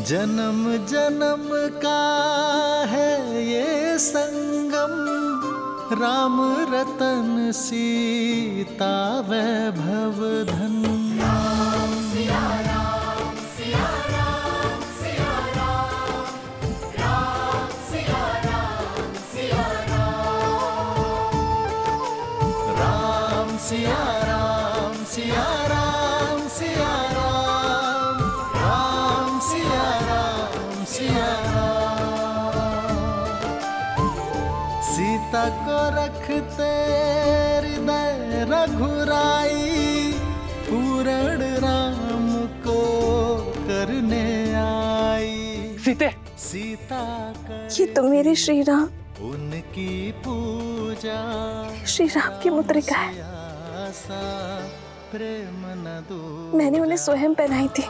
जन्म जन्म का है ये संगम, राम रतन सीता वैभव धन। राम सिया राम सिया राम सिया राम, राम सिया राम सिया राम, राम सिया राम सिया राम सिया राम, राम सिया राम सिया राम। सीता को रखते हृदय रघुराई, पूर्ण राम को करने आई। सीता ये तो मेरे श्री राम, उनकी पूजा श्री राम की मुद्रिका है। प्रेम न दो, मैंने उन्हें स्वयं पहनाई थी।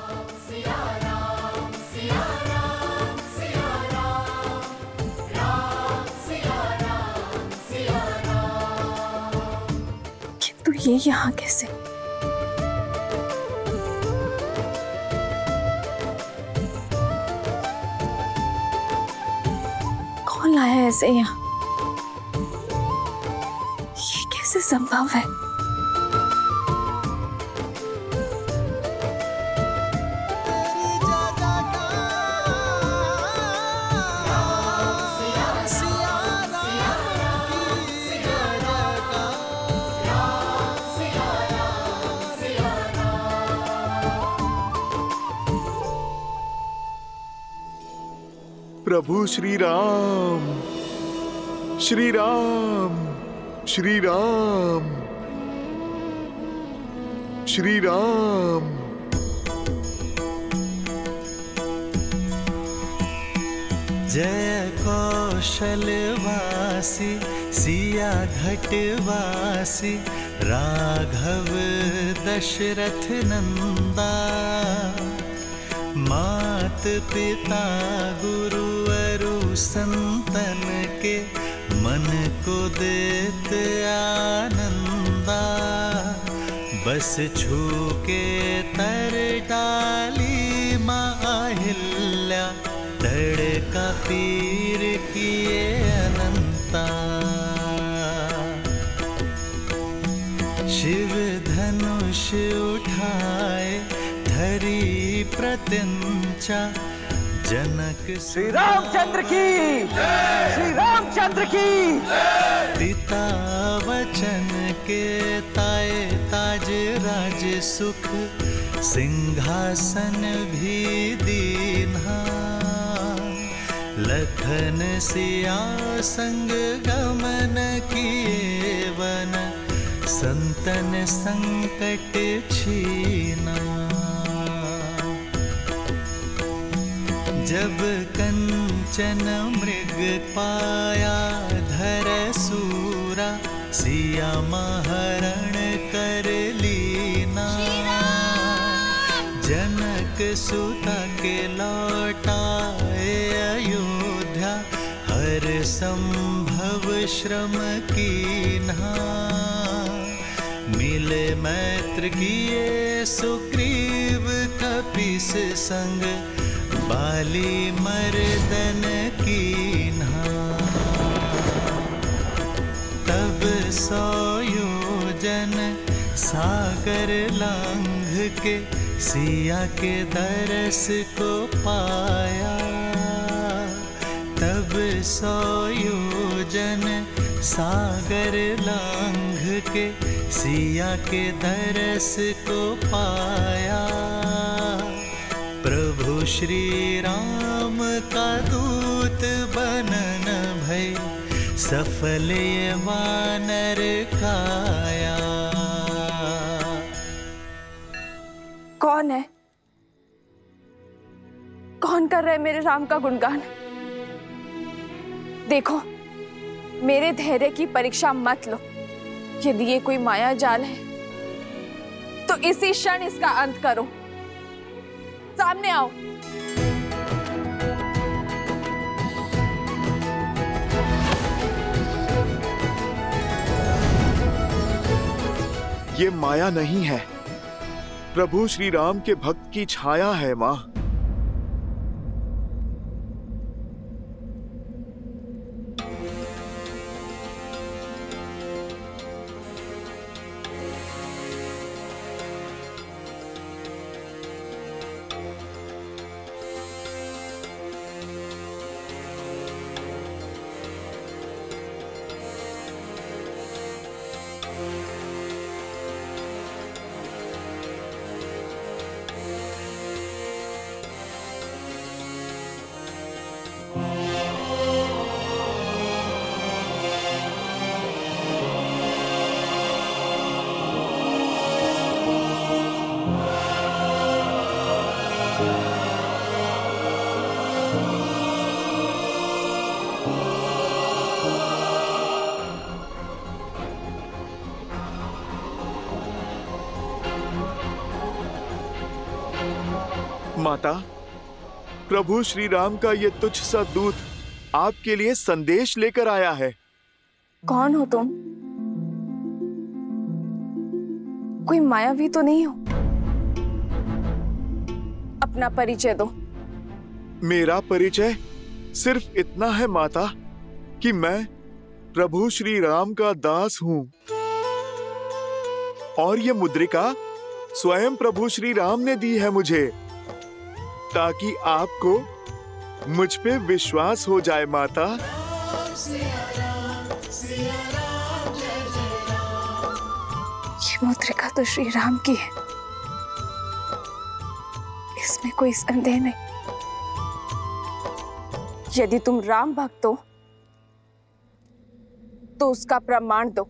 सिया राम सिया राम सिया राम, राम सिया राम सिया राम। किंतु ये यहाँ कैसे? कौन लाया है ऐसे यहाँ? ये कैसे संभव है? प्रभु श्री राम श्री राम श्री राम श्री राम। जय कौशलवासी सिया घटवासी, राघव दशरथ नंदा। मात पिता गुरु अरु संतन के, मन को देत आनंदा। बस छू के तर डाली माहिल्या, तड़का पीर किए अनंता। शिव धनुष उठाए धरी प्रत्यंचा, जनक श्री रामचंद्र की, श्री रामचंद्र की। पिता वचन के ताए ताज राज सुख, सिंहासन भी दीन्हा। लखन सिया संग गमन किए वन, संतन संकट छीना। जब कंचन मृग पाया धर सूरा, सिया महरण कर लीना। जनक सुता के लौटाए अयोध्या, हर संभव श्रम कीन्हा। मिले मैत्र किए सुग्रीव कपीस संग, बाली मर्दन कीन्हा। तब 100 योजन सागर लांघ के, सिया के दरस को पाया। तब 100 योजन सागर लांघ के, सिया के दरस को पाया। प्रभु श्री राम का दूत बनन भय, सफल ये वानर काया। कौन है? कौन कर रहे मेरे राम का गुणगान? देखो, मेरे धैर्य की परीक्षा मत लो। यदि ये कोई माया जाल है तो इसी क्षण इसका अंत करो। सामने आओ। ये माया नहीं है, प्रभु श्री राम के भक्त की छाया है माँ। माता, प्रभु श्री राम का ये तुच्छ सा दूत आपके लिए संदेश लेकर आया है। कौन हो तुम? कोई मायावी तो नहीं हो? अपना परिचय दो। मेरा परिचय सिर्फ इतना है माता कि मैं प्रभु श्री राम का दास हूँ और ये मुद्रिका स्वयं प्रभु श्री राम ने दी है मुझे, ताकि आपको मुझ पे विश्वास हो जाए माता। ये मुद्रिका तो श्री राम की है, इसमें कोई संदेह नहीं। यदि तुम राम भक्त हो तो उसका प्रमाण दो।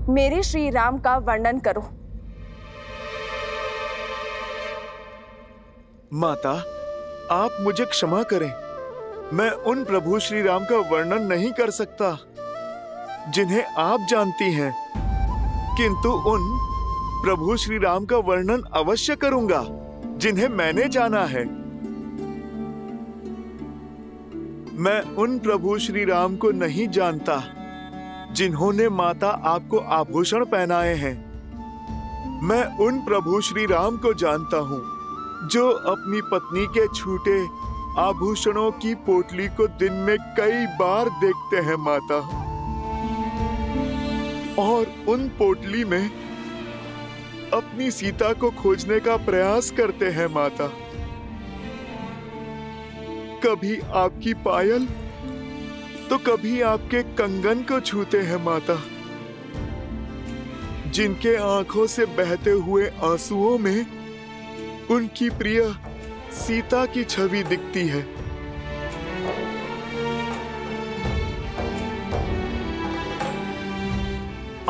मेरे श्री राम का वर्णन करो। माता, आप मुझे क्षमा करें, मैं उन प्रभु श्री राम का वर्णन नहीं कर सकता जिन्हें आप जानती हैं, किंतु उन प्रभु श्री राम का वर्णन अवश्य करूंगा जिन्हें मैंने जाना है। मैं उन प्रभु श्री राम को नहीं जानता जिन्होंने माता आपको आभूषण पहनाए हैं। मैं उन प्रभु श्री राम को जानता हूँ जो अपनी पत्नी के छूटे आभूषणों की पोटली को दिन में कई बार देखते हैं माता, और उन पोटली में अपनी सीता को खोजने का प्रयास करते हैं माता। कभी आपकी पायल तो कभी आपके कंगन को छूते हैं माता, जिनके आंखों से बहते हुए आंसुओं में उनकी प्रिय सीता की छवि दिखती है।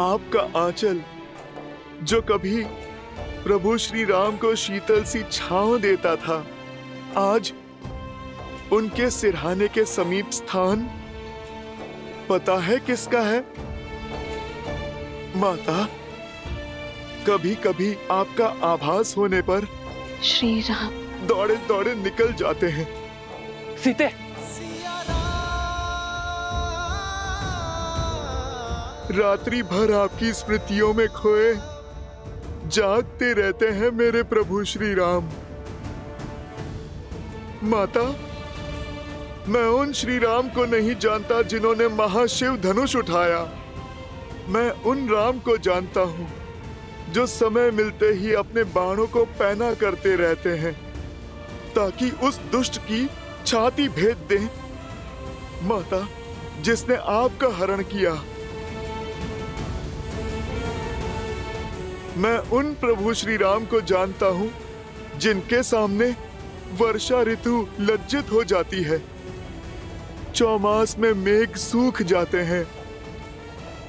आपका आंचल जो कभी प्रभु श्री राम को शीतल सी छांव देता था, आज उनके सिरहाने के समीप स्थान पता है किसका है माता? कभी कभी आपका आभास होने पर श्री राम दौड़े दौड़े निकल जाते हैं। सीते, रात्रि भर आपकी स्मृतियों में खोए जागते रहते हैं मेरे प्रभु श्री राम। माता, मैं उन श्री राम को नहीं जानता जिन्होंने महाशिव धनुष उठाया। मैं उन राम को जानता हूँ जो समय मिलते ही अपने बाणों को पैना करते रहते हैं ताकि उस दुष्ट की छाती भेद दें। माता, जिसने आपका हरण किया। मैं उन प्रभु श्री राम को जानता हूँ जिनके सामने वर्षा ऋतु लज्जित हो जाती है, चौमास में मेघ सूख जाते हैं।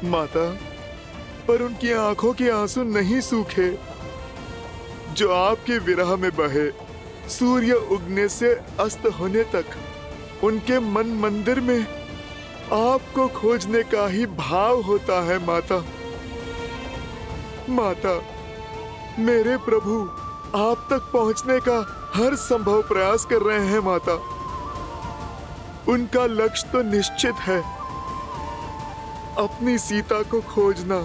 माता, पर उनकी आंखों के आंसू नहीं सूखे जो आपके विरह में बहे। सूर्य उगने से अस्त होने तक उनके मन मंदिर में आपको खोजने का ही भाव होता है माता। माता, मेरे प्रभु आप तक पहुंचने का हर संभव प्रयास कर रहे हैं माता। उनका लक्ष्य तो निश्चित है, अपनी सीता को खोजना।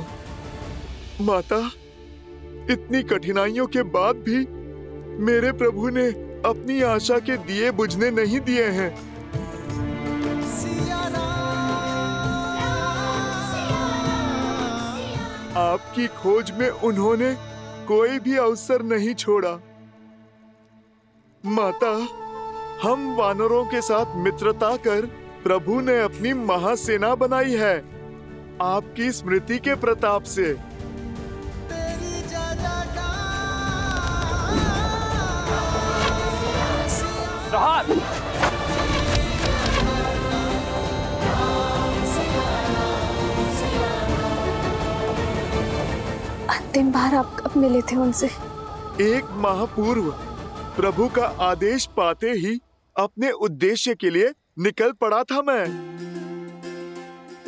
माता, इतनी कठिनाइयों के बाद भी मेरे प्रभु ने अपनी आशा के दिए बुझने नहीं दिए हैं। आपकी खोज में उन्होंने कोई भी अवसर नहीं छोड़ा। माता, हम वानरों के साथ मित्रता कर प्रभु ने अपनी महासेना बनाई है आपकी स्मृति के प्रताप से। अंतिम बार आप कब मिले थे उनसे? एक माह पूर्व प्रभु का आदेश पाते ही अपने उद्देश्य के लिए निकल पड़ा था मैं।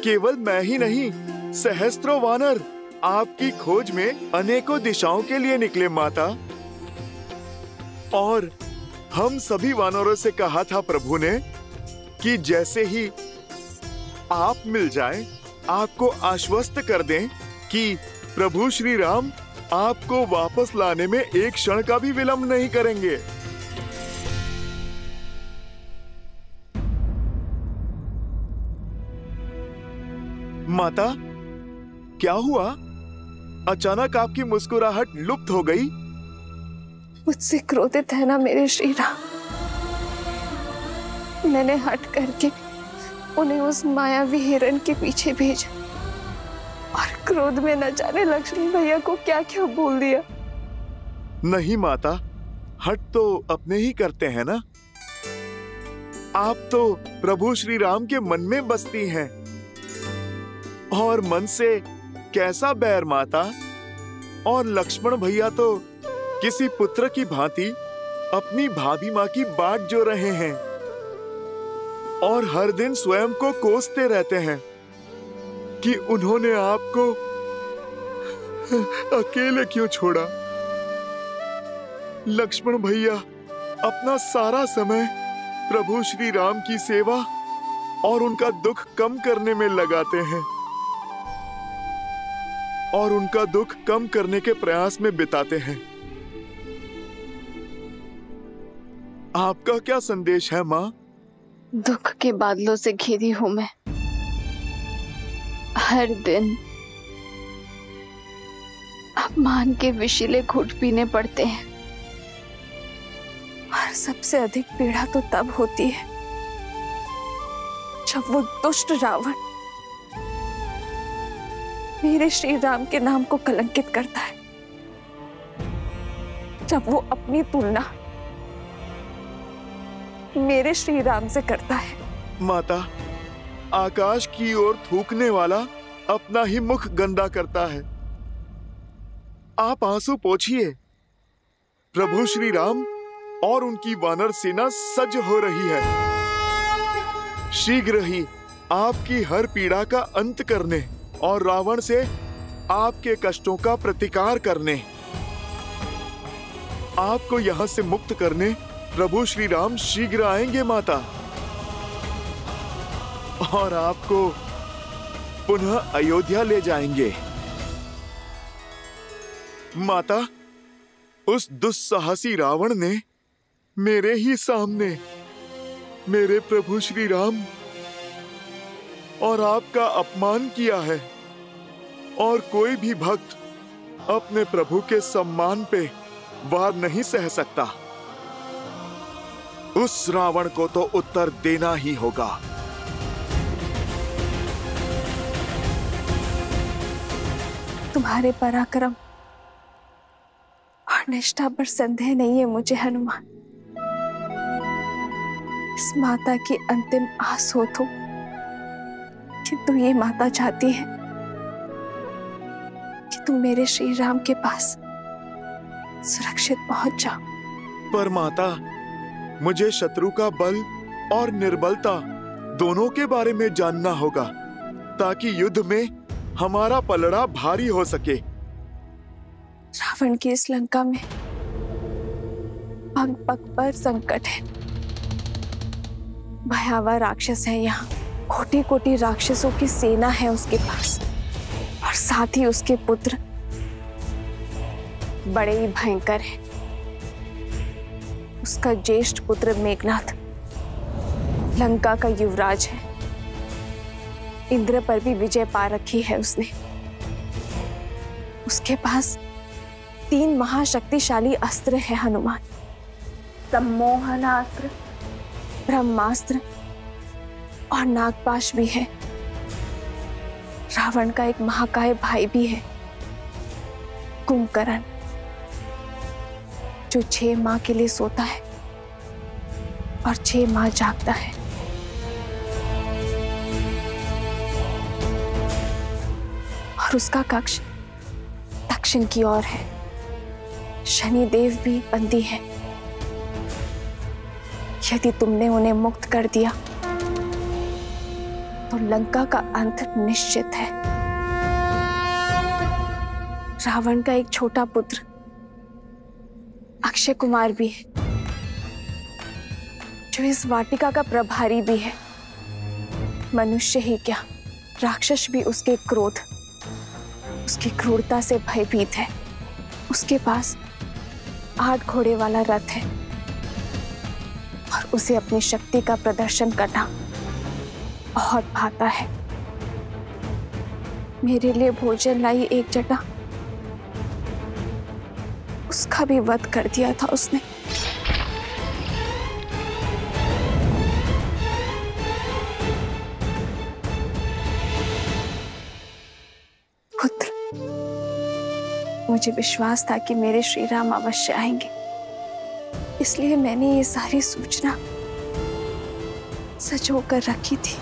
केवल मैं ही नहीं, सहस्त्रों वानर आपकी खोज में अनेकों दिशाओं के लिए निकले माता। और हम सभी वानरों से कहा था प्रभु ने कि जैसे ही आप मिल जाएं, आपको आश्वस्त कर दें कि प्रभु श्री राम आपको वापस लाने में एक क्षण का भी विलंब नहीं करेंगे। माता, क्या हुआ? अचानक आपकी मुस्कुराहट लुप्त हो गई। मुझसे क्रोधित है ना मेरे श्री राम? मैंने हट करके उन्हें उस मायावी हिरण के पीछे भेजा और क्रोध में न जाने लक्ष्मण भैया को क्या क्या बोल दिया। नहीं माता, हट तो अपने ही करते हैं ना। आप तो प्रभु श्री राम के मन में बसती हैं। और मन से कैसा बैर माता? और लक्ष्मण भैया तो किसी पुत्र की भांति अपनी भाभी माँ की बाट जो रहे हैं और हर दिन स्वयं को कोसते रहते हैं कि उन्होंने आपको अकेले क्यों छोड़ा। लक्ष्मण भैया अपना सारा समय प्रभु श्री राम की सेवा और उनका दुख कम करने में लगाते हैं और उनका दुख कम करने के प्रयास में बिताते हैं। आपका क्या संदेश है माँ? दुख के बादलों से घिरी हूं मैं। हर दिन अपमान के विषीले घूंट पीने पड़ते हैं और सबसे अधिक पीड़ा तो तब होती है जब वो दुष्ट रावण मेरे श्री राम के नाम को कलंकित करता है, जब वो अपनी तुलना मेरे श्री राम से करता है। माता, आकाश की ओर थूकने वाला अपना ही मुख गंदा करता है। आप आंसू पोंछिए। प्रभु श्री राम और उनकी वानर सेना सज्ज हो रही है, शीघ्र ही आपकी हर पीड़ा का अंत करने और रावण से आपके कष्टों का प्रतिकार करने, आपको यहां से मुक्त करने प्रभु श्री राम शीघ्र आएंगे माता, और आपको पुनः अयोध्या ले जाएंगे। माता, उस दुस्साहसी रावण ने मेरे ही सामने मेरे प्रभु श्री राम और आपका अपमान किया है, और कोई भी भक्त अपने प्रभु के सम्मान पे वार नहीं सह सकता। उस रावण को तो उत्तर देना ही होगा। तुम्हारे पराक्रम और निष्ठा पर संदेह नहीं है मुझे हनुमान। इस माता की अंतिम आस हो तो, किंतु ये माता चाहती है कि तुम मेरे श्री राम के पास सुरक्षित पहुंच जाओ। पर माता, मुझे शत्रु का बल और निर्बलता दोनों के बारे में जानना होगा, ताकि युद्ध में हमारा पलड़ा भारी हो सके। रावण की इस लंका में पग पग पर संकट है। भयावह राक्षस है यहाँ, कोटि कोटि राक्षसों की सेना है उसके पास, और साथ ही उसके पुत्र बड़े ही भयंकर हैं। उसका ज्येष्ठ पुत्र मेघनाथ लंका का युवराज है। इंद्र पर भी विजय पा रखी है उसने। उसके पास 3 महाशक्तिशाली अस्त्र है हनुमान। सम्मोहनास्त्र, ब्रह्मास्त्र और नागपाश भी है। रावण का एक महाकाय भाई भी है, कुंभकर्ण, जो 6 माह के लिए सोता है और 6 माह जागता है। और उसका कक्ष दक्षिण की ओर है। शनिदेव भी बंदी है। यदि तुमने उन्हें मुक्त कर दिया तो लंका का अंत निश्चित है। रावण का एक छोटा पुत्र अक्षय कुमार भी है। जो इस वाटिका का प्रभारी भी है। मनुष्य ही क्या, राक्षस भी उसके क्रोध, उसकी क्रूरता से भयभीत है। उसके पास 8 घोड़े वाला रथ है और उसे अपनी शक्ति का प्रदर्शन करना बहुत भाता है। मेरे लिए भोजन लाई एक जटा, उसका भी वध कर दिया था उसने। पुत्र, मुझे विश्वास था कि मेरे श्री राम अवश्य आएंगे, इसलिए मैंने ये सारी सूचना सजो कर रखी थी।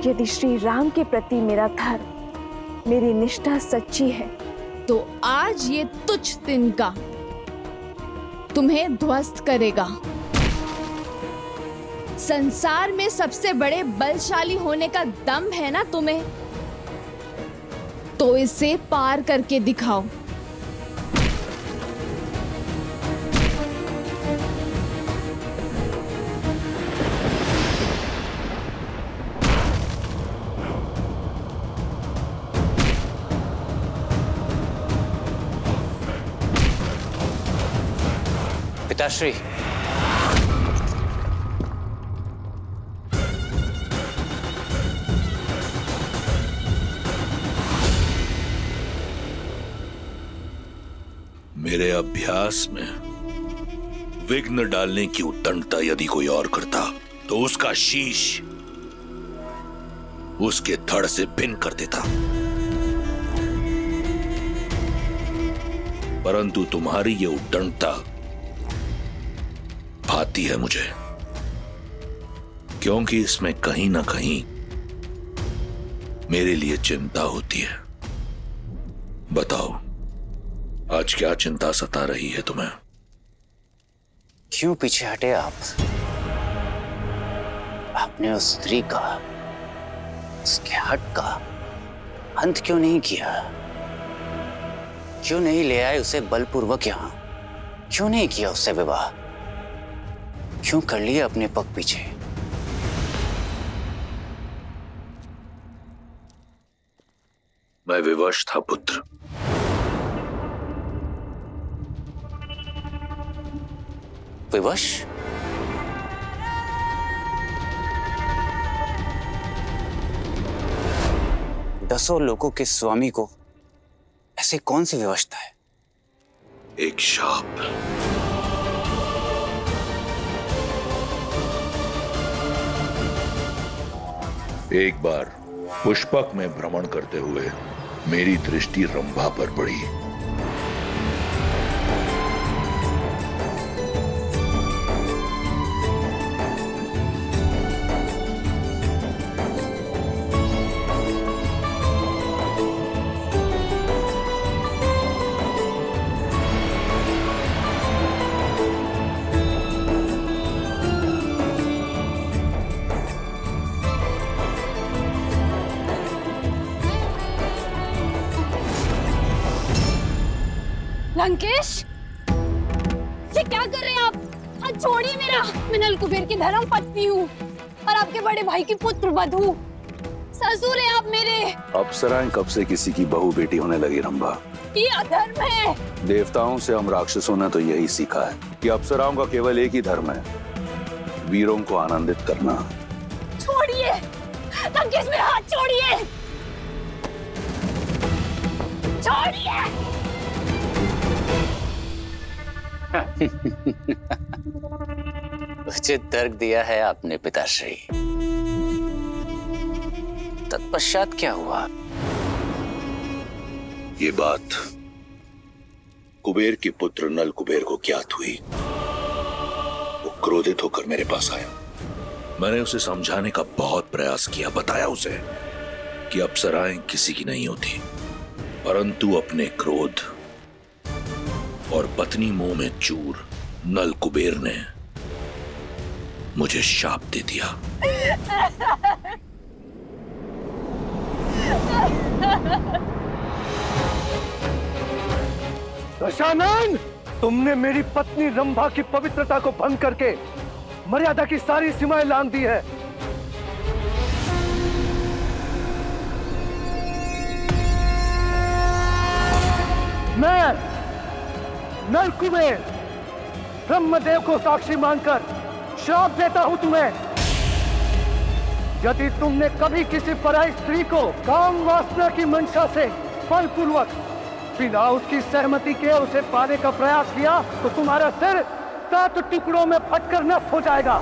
यदि श्री राम के प्रति मेरा धर्म, मेरी निष्ठा सच्ची है, तो आज ये तुच्छ तिनका तुम्हें ध्वस्त करेगा। संसार में सबसे बड़े बलशाली होने का दम है ना तुम्हें, तो इसे पार करके दिखाओ। पिताश्री, मेरे अभ्यास में विघ्न डालने की उद्दंडता यदि कोई और करता तो उसका शीश उसके धड़ से भिन्न कर देता, परंतु तुम्हारी ये उद्दंडता भाती है मुझे, क्योंकि इसमें कहीं ना कहीं मेरे लिए चिंता होती है। बताओ, आज क्या चिंता सता रही है तुम्हें? क्यों पीछे हटे आप? आपने उस स्त्री का, उसके हट का अंत क्यों नहीं किया? क्यों नहीं ले आए उसे बलपूर्वक यहां? क्यों नहीं किया उससे विवाह? क्यों कर लिया अपने पग पीछे? मैं विवश था पुत्र। विवश? दसों लोगों के स्वामी को ऐसे कौन सी विवशता है? एक शाप। एक बार पुष्पक में भ्रमण करते हुए मेरी दृष्टि रंभा पर पड़ी। लंकेश, ये क्या कर रहे हैं आप? हाथ छोड़िए मेरा। मैं नल कुबेर की धर्म पत्नी हूँ और आपके बड़े भाई की पुत्र वधू। ससुर हैं आप मेरे। अप्सराएं कब से किसी की बहू बेटी होने लगी रंभा? ये अधर्म है। देवताओं से हम राक्षसों ने तो यही सीखा है कि अप्सराओं का केवल एक ही धर्म है, वीरों को आनंदित करना। छोड़िए लंकेश, मेरा हाथ छोड़िए। छोड़िए। उचित तर्क दिया है आपने पिताश्री। तत्पश्चात क्या हुआ? ये बात कुबेर के पुत्र नल कुबेर को ज्ञात हुई। वो क्रोधित होकर मेरे पास आया। मैंने उसे समझाने का बहुत प्रयास किया, बताया उसे कि अप्सराएं किसी की नहीं होती, परंतु अपने क्रोध और पत्नी मुंह में चूर नल कुबेर ने मुझे शाप दे दिया। दशानन, तुमने मेरी पत्नी रंभा की पवित्रता को भंग करके मर्यादा की सारी सीमाएं लांघ दी है। मैं नलकुबेर ब्रह्मदेव को साक्षी मानकर श्राप देता हूं तुम्हें। यदि तुमने कभी किसी पराई स्त्री को काम वासना की मंशा से बलपूर्वक बिना उसकी सहमति के उसे पाने का प्रयास किया तो तुम्हारा सिर 7 टुकड़ों में फटकर नष्ट हो जाएगा।